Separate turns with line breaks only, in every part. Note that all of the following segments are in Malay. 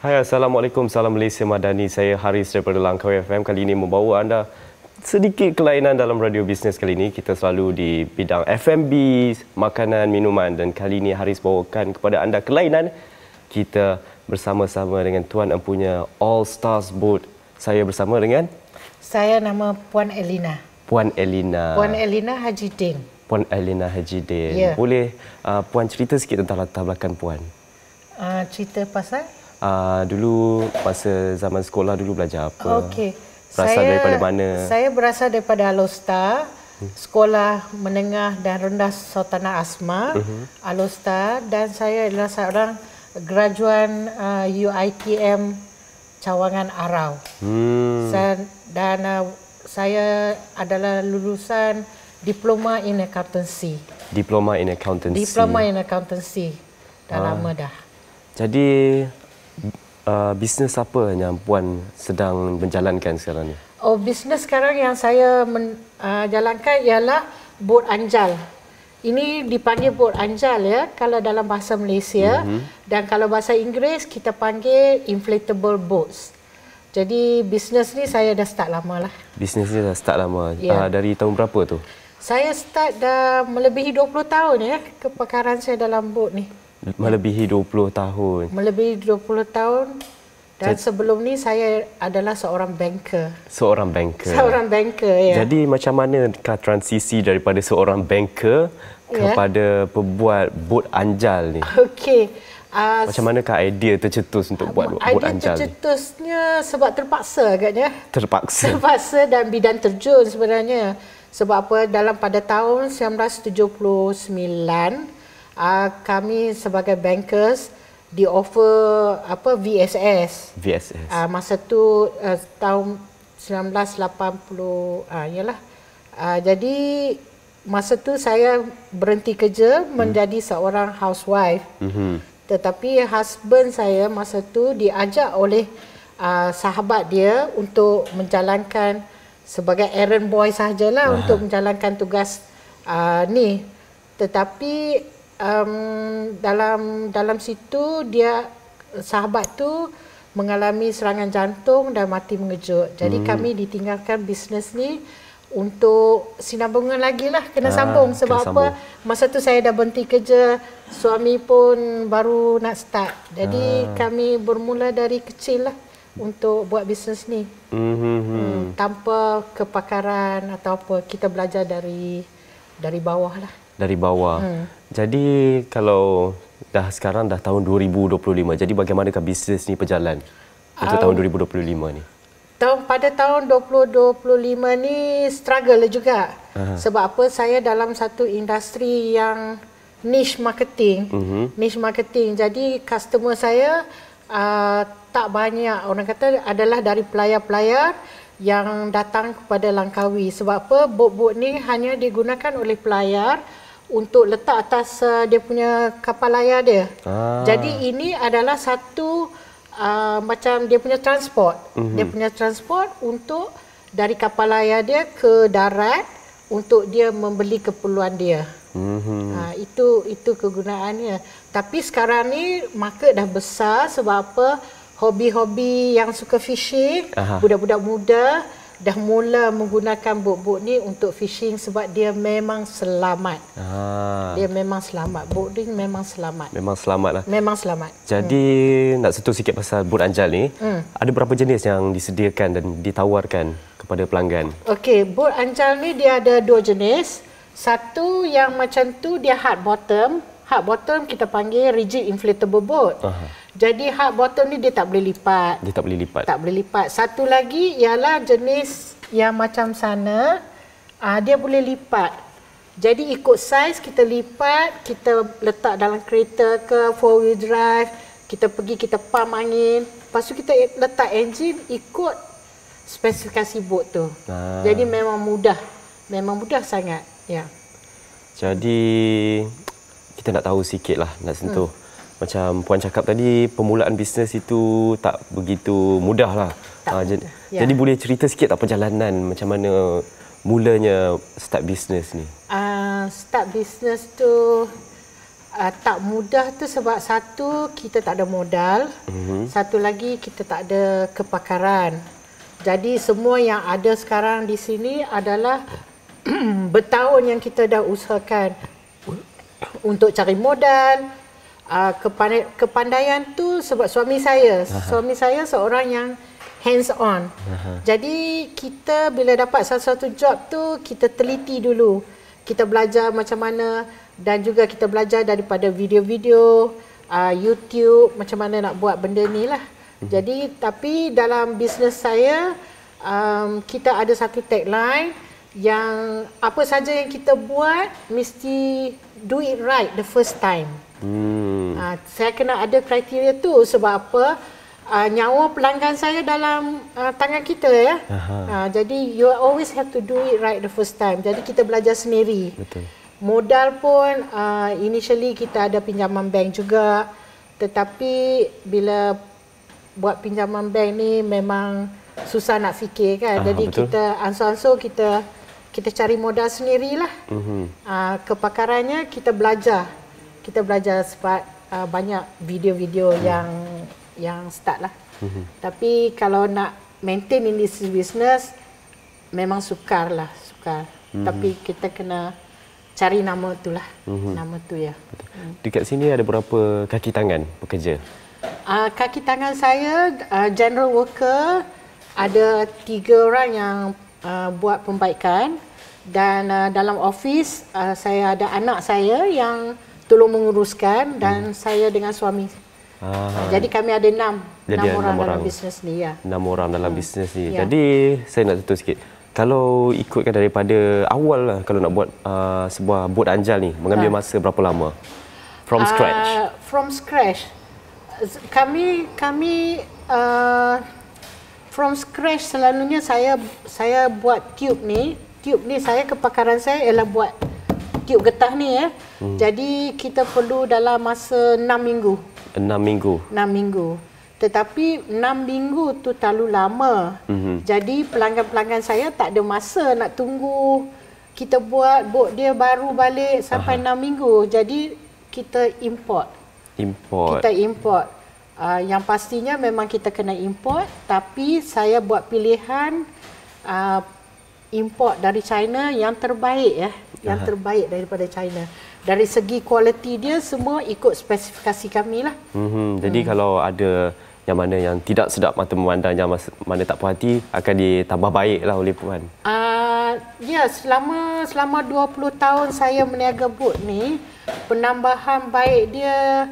Hai, Assalamualaikum. Salam Malaysia Madani. Saya Haris daripada Langkawi FM. Kali ini membawa anda sedikit kelainan dalam radio bisnes kali ini. Kita selalu di bidang F&B, makanan, minuman. Dan kali ini Haris bawakan kepada anda kelainan. Kita bersama-sama dengan Tuan Empunya All Stars Boat. Saya bersama dengan?
Saya nama Puan Elina.
Puan Elina.
Puan Elina Haji Din.
Puan Elina Haji Din.
Ya.
Boleh Puan cerita sikit tentang latar belakang Puan?
Cerita pasal?
Dulu masa zaman sekolah dulu belajar apa?
Okey.
Berasal daripada mana?
Saya berasal daripada Alostar, Sekolah Menengah dan Rendah Sultanah Asma, Alostar, dan saya adalah seorang graduan UiTM Cawangan Arau. Dan saya adalah lulusan Diploma in Accountancy.
Diploma in Accountancy.
Diploma in Accountancy. Dah lama dah.
Jadi bisnes apa yang Puan sedang menjalankan sekarang ni?
Bisnes sekarang yang saya jalankan ialah bot anjal. Ini dipanggil bot anjal ya kalau dalam bahasa Malaysia, dan kalau bahasa Inggeris kita panggil inflatable boats. Jadi bisnes ni saya dah start lama lah.
Bisnes ni dah start lama.
Ya.
Dari tahun berapa tu?
Saya start dah melebihi 20 tahun ya kepakaran saya dalam bot ni.
Melebihi 20 tahun.
Melebihi 20 tahun. Dan sebelum ni saya adalah seorang banker.
Seorang banker.
Seorang banker, ya.
Jadi macam manakah transisi daripada seorang banker kepada pembuat bot anjal ni?
Okey.
Macam manakah idea tercetus untuk buat bot anjal ni?
Idea tercetusnya sebab terpaksa agaknya.
Terpaksa.
Terpaksa dan bidan terjun sebenarnya. Sebab apa, pada tahun 1979, kami sebagai bankers di offer VSS.
VSS.
Masa tu tahun 1980 yalah. Jadi masa tu saya berhenti kerja menjadi seorang housewife. Tetapi husband saya masa tu diajak oleh sahabat dia untuk menjalankan sebagai errand boy sahajalah untuk menjalankan tugas ni. Tetapi dalam situ dia sahabat tu mengalami serangan jantung dan mati mengejut. Jadi kami ditinggalkan bisnes ni untuk sinambungan lagi lah, kena sambung. Sebab apa? Masa tu saya dah berhenti kerja, suami pun baru nak start. Jadi kami bermula dari kecil lah untuk buat bisnes ni. Tanpa kepakaran atau apa, kita belajar dari bawah lah. Dari
bawah. Jadi kalau sekarang dah tahun 2025, jadi bagaimanakah bisnes ni berjalan untuk tahun 2025 ni?
Pada tahun 2025 ni struggle juga. Sebab apa, saya dalam satu industri yang niche marketing. Niche marketing. Jadi customer saya tak banyak, orang kata adalah dari pelayar-pelayar yang datang kepada Langkawi. Sebab apa, bot-bot ni hanya digunakan oleh pelayar untuk letak atas dia punya kapal layar dia. Jadi ini adalah satu macam dia punya transport. Dia punya transport untuk dari kapal layar dia ke darat untuk dia membeli keperluan dia. Itu kegunaannya. Tapi sekarang ni market dah besar. Sebab apa? Hobi-hobi yang suka fishing, budak-budak muda dah mula menggunakan bot-bot ni untuk fishing sebab dia memang selamat. Dia memang selamat. Bot ni memang selamat.
Memang selamat lah.
Memang selamat.
Jadi nak sentuh sikit pasal bot anjal ni, ada berapa jenis yang disediakan dan ditawarkan kepada pelanggan? Okey,
bot anjal ni dia ada 2 jenis. Satu yang macam tu dia hard bottom. Hard bottom kita panggil rigid inflatable boat. Jadi hard bottom ni dia tak boleh lipat.
Dia tak boleh lipat.
Tak boleh lipat. Satu lagi ialah jenis yang macam sana, dia boleh lipat. Jadi ikut saiz kita lipat, kita letak dalam kereta ke 4-wheel drive, kita pergi kita pump angin, lepas tu kita letak enjin ikut spesifikasi bot tu. Jadi memang mudah. Memang mudah sangat. Ya.
Jadi kita nak tahu sikitlah, nak sentuh. Macam Puan cakap tadi, permulaan bisnes itu tak begitu mudah lah. Jadi boleh cerita sikit tak perjalanan macam mana mulanya start bisnes ni?
Start bisnes tu tak mudah tu sebab satu, kita tak ada modal. Satu lagi, kita tak ada kepakaran. Jadi semua yang ada sekarang di sini adalah bertahun yang kita dah usahakan untuk cari modal. Kepandaian tu sebab suami saya seorang yang hands on. Jadi kita bila dapat satu job tu, kita teliti dulu. Kita belajar macam mana, dan juga kita belajar daripada video-video YouTube macam mana nak buat benda ni lah. Jadi tapi dalam bisnes saya kita ada satu tagline yang apa saja yang kita buat mesti do it right the first time. Saya kena ada kriteria tu sebab apa? Nyawa pelanggan saya dalam tangan kita ya. Jadi you always have to do it right the first time. Jadi kita belajar sendiri.
Betul.
Modal pun initially kita ada pinjaman bank juga. Tetapi bila buat pinjaman bank ni memang susah nak fikir kan. Jadi betul. Kita ansur-ansur kita cari modal sendirilah. Kepakarannya kita belajar. Kita belajar sebab banyak video-video yang start lah. Tapi kalau nak maintain in this business memang sukar. Tapi kita kena cari nama tu lah. Nama tu ya.
Dekat sini ada berapa kaki tangan bekerja?
Kaki tangan saya general worker, ada 3 orang yang buat pembaikan, dan dalam office saya ada anak saya yang tolong menguruskan, dan saya dengan suami. Jadi kami ada 6 orang dalam bisnes ni ya. 6
orang dalam bisnes ni. Ya. Jadi saya nak tentu sikit. Kalau ikutkan daripada awal lah, kalau nak buat sebuah bot anjal ni, mengambil masa berapa lama? From scratch.
From scratch. Kami from scratch selalunya saya buat tube ni. Tube ni kepakaran saya ialah buat tube getah ni ya. Jadi kita perlu dalam masa 6 minggu.
6 minggu.
Tetapi 6 minggu tu terlalu lama. Jadi pelanggan-pelanggan saya tak ada masa nak tunggu kita buat bot dia baru balik sampai 6 minggu. Jadi kita import. Kita import. Yang pastinya memang kita kena import, tapi saya buat pilihan import dari China yang terbaik ya. Yang terbaik daripada China. Dari segi kualiti dia semua ikut spesifikasi kami lah.
Jadi kalau ada yang mana yang tidak sedap mata memandang, yang mana tak puas hati, akan ditambah baiklah oleh puan.
Ya, selama 20 tahun saya meniaga bot ni, penambahan baik dia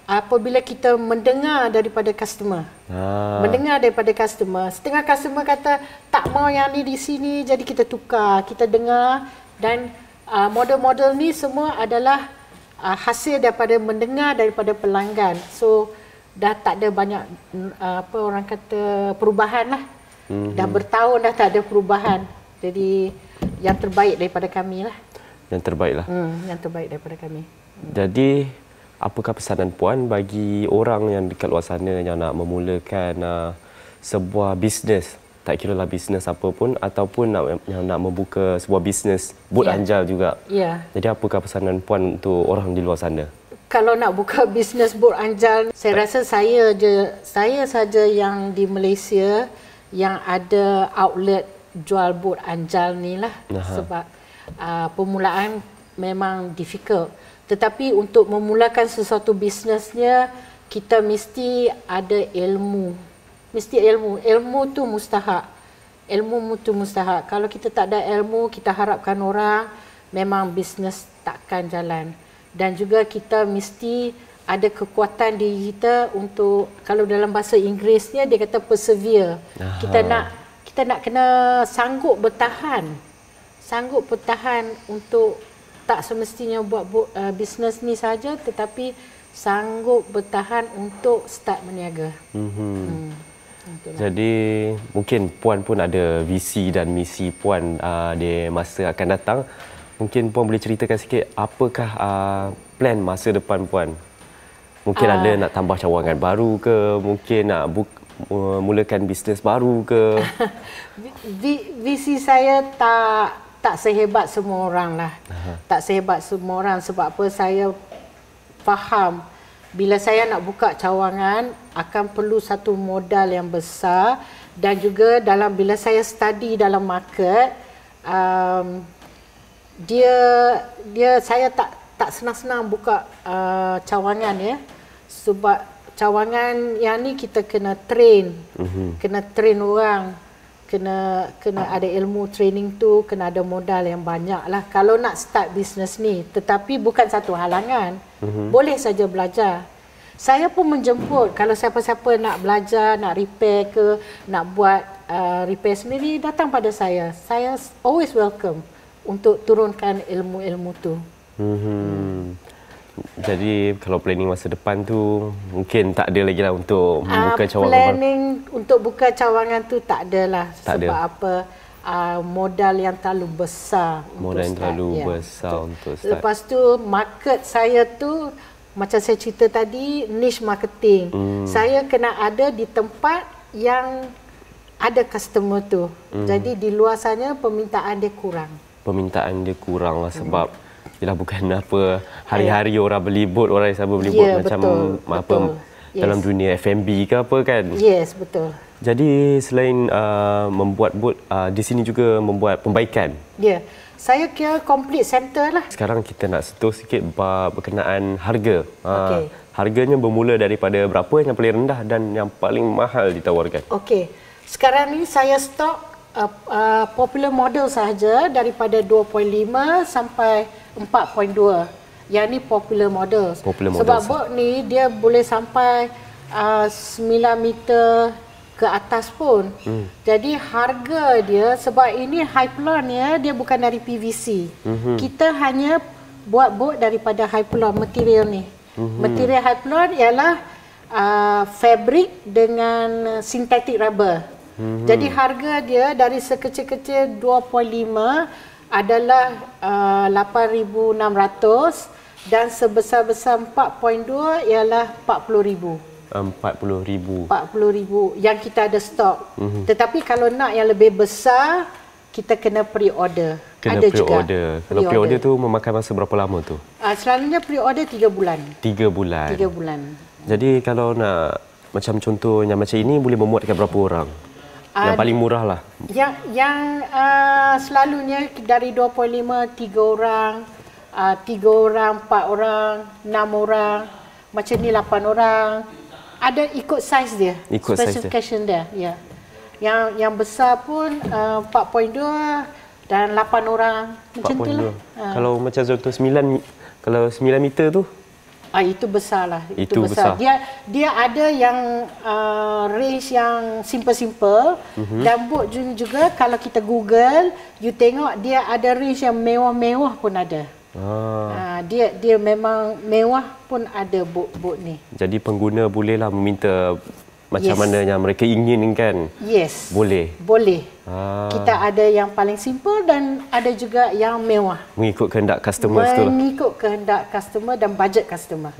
apabila kita mendengar daripada customer. Mendengar daripada customer. Setengah customer kata tak mau yang ni di sini, jadi kita tukar, kita dengar, dan model-model ni semua adalah hasil daripada mendengar daripada pelanggan. So dah tak ada banyak apa orang kata perubahan lah. Dah bertahun dah tak ada perubahan. Jadi yang terbaik daripada kami lah.
Yang terbaik lah.
Yang terbaik daripada kami.
Jadi apakah pesanan puan bagi orang yang dekat luar sana yang nak memulakan sebuah bisnes? Tak kira lah bisnes apa pun, ataupun yang nak membuka sebuah bisnes bot anjal juga. Jadi apakah pesanan puan untuk orang di luar sana?
Kalau nak buka bisnes bot anjal, saya rasa saya saja yang di Malaysia yang ada outlet jual bot anjal ni lah. Sebab permulaan memang difficult. Tetapi untuk memulakan sesuatu bisnesnya, kita mesti ada ilmu. Ilmu tu mustahak. Kalau kita tak ada ilmu, kita harapkan orang, memang bisnes takkan jalan. Dan juga kita mesti ada kekuatan diri kita untuk, kalau dalam bahasa Inggerisnya dia kata persevere. Kita nak kena sanggup bertahan untuk tak semestinya buat bisnes ni saja, tetapi sanggup bertahan untuk start berniaga.
Jadi mungkin puan pun ada visi dan misi puan di masa akan datang. Mungkin puan boleh ceritakan sikit apakah plan masa depan puan? Mungkin ada nak tambah cawangan baru ke, mungkin nak mulakan bisnes baru ke?
Visi saya tak sehebat semua orang lah. Tak sehebat semua orang sebab apa, faham bila saya nak buka cawangan akan perlu satu modal yang besar, dan juga bila saya study dalam market, saya tak senang-senang buka cawangan ya, sebab cawangan yang ni kita kena train, kena train orang, kena ada ilmu training tu, kena ada modal yang banyak lah kalau nak start bisnes ni. Tetapi bukan satu halangan, boleh saja belajar. Saya pun menjemput kalau siapa-siapa nak belajar, nak repair ke, nak buat repair sendiri, datang pada saya. Saya always welcome untuk turunkan ilmu-ilmu tu.
Jadi kalau planning masa depan tu mungkin tak ada lagi lah untuk membuka cawangan.
Planning untuk buka cawangan tu tak ada lah. Sebab apa? Modal yang terlalu besar.
Modal yang terlalu besar untuk start.
Lepas tu market saya tu macam saya cerita tadi, niche marketing. Saya kena ada di tempat yang ada customer tu. Jadi di luar sana permintaan dia kurang. Permintaan dia kurang
lah sebab ialah bukan apa hari-hari orang beli bot, orang selalu beli bot macam betul. Dalam dunia F&B ke apa kan.
Yes, betul.
Jadi selain membuat bot, di sini juga membuat pembaikan.
Ya. Saya kira complete center lah.
Sekarang kita nak sentuh sikit berkenaan harga. Harganya bermula daripada berapa yang paling rendah dan yang paling mahal ditawarkan?
Okey. Sekarang ni saya stok popular model sahaja daripada 2.5 sampai 4.2. Yang ni popular model. Sebab bot ni dia boleh sampai 9 meter ke atas pun. Jadi harga dia, sebab ini Hypalon ya, dia bukan dari PVC. Kita hanya buat bot daripada Hypalon material ni. Material Hypalon ialah fabric dengan synthetic rubber. Jadi harga dia dari sekecil-kecil 2.5 adalah 8,600 dan sebesar-besar 4.2 ialah 40,000.
40,000
yang kita ada stok. Tetapi kalau nak yang lebih besar, kita kena pre-order.
Kena pre-order. Kalau pre-order tu memakan masa berapa lama tu?
Selalunya pre-order 3 bulan.
3 bulan.
3 bulan.
Jadi kalau nak macam contoh yang macam ini boleh memuatkan berapa orang? Yang paling murah lah.
Yang selalunya dari 2.5 3 orang, 3 orang, 4 orang, 6 orang, macam ni 8 orang. Ada ikut saiz dia, specification dia. Ya. Yang besar pun 4.2 dan 8 orang macam itulah.
Kalau macam contoh 9 meter tu?
Itu besar lah. Itu besar. Dia ada yang range yang simple-simple dan bot juga kalau kita Google, you tengok dia ada range yang mewah-mewah pun ada. Dia memang mewah pun ada bot ni.
Jadi pengguna bolehlah meminta macam mana yang mereka inginkan.
Yes.
Boleh.
Kita ada yang paling simple dan ada juga yang mewah.
Mengikut kehendak customer tu lah.
Mengikut kehendak customer dan bajet customer.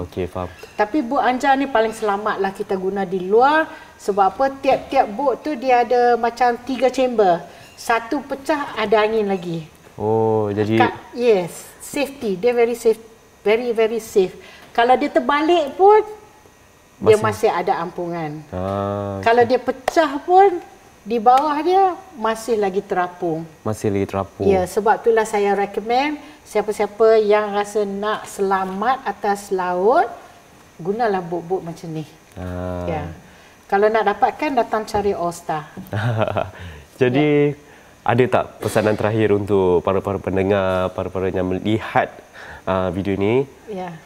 Okey, faham.
Tapi bot Anja ni paling selamatlah kita guna di luar. Sebab apa? Tiap-tiap bot tu dia ada macam 3 chamber. Satu pecah ada angin lagi.
Jadi
yes, safety. Dia very safe, very safe. Kalau dia terbalik pun dia masih ada ampungan. Kalau dia pecah pun di bawah dia masih lagi terapung. Ya, sebab itulah saya recommend siapa-siapa yang rasa nak selamat atas laut, gunalah bot-bot macam ni. Ya. Kalau nak dapatkan, datang cari All Star.
Jadi ada tak pesanan terakhir untuk para pendengar, para yang melihat video ini?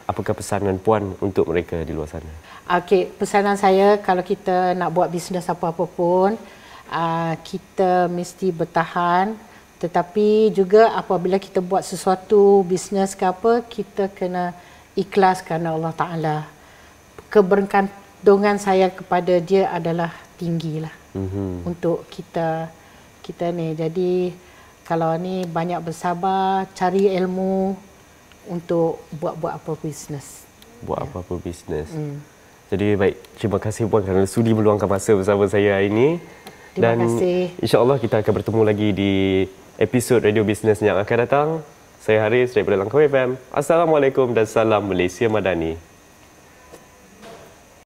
Apakah pesanan Puan untuk mereka di luar sana?
Okey, pesanan saya kalau kita nak buat bisnes apa-apa pun, kita mesti bertahan. Tetapi juga apabila kita buat sesuatu bisnes ke apa, kita kena ikhlas kerana Allah Ta'ala. Kebergantungan saya kepada dia adalah tinggilah untuk kita ni. Jadi kalau ni banyak bersabar, cari ilmu untuk buat apa bisnes.
Apa-apa bisnes. Jadi baik, terima kasih Puan kerana sudi meluangkan masa bersama saya hari ini.
Terima kasih.
InsyaAllah kita akan bertemu lagi di episod Radio Business yang akan datang. Saya Haris daripada Langkawi FM. Assalamualaikum dan salam Malaysia Madani.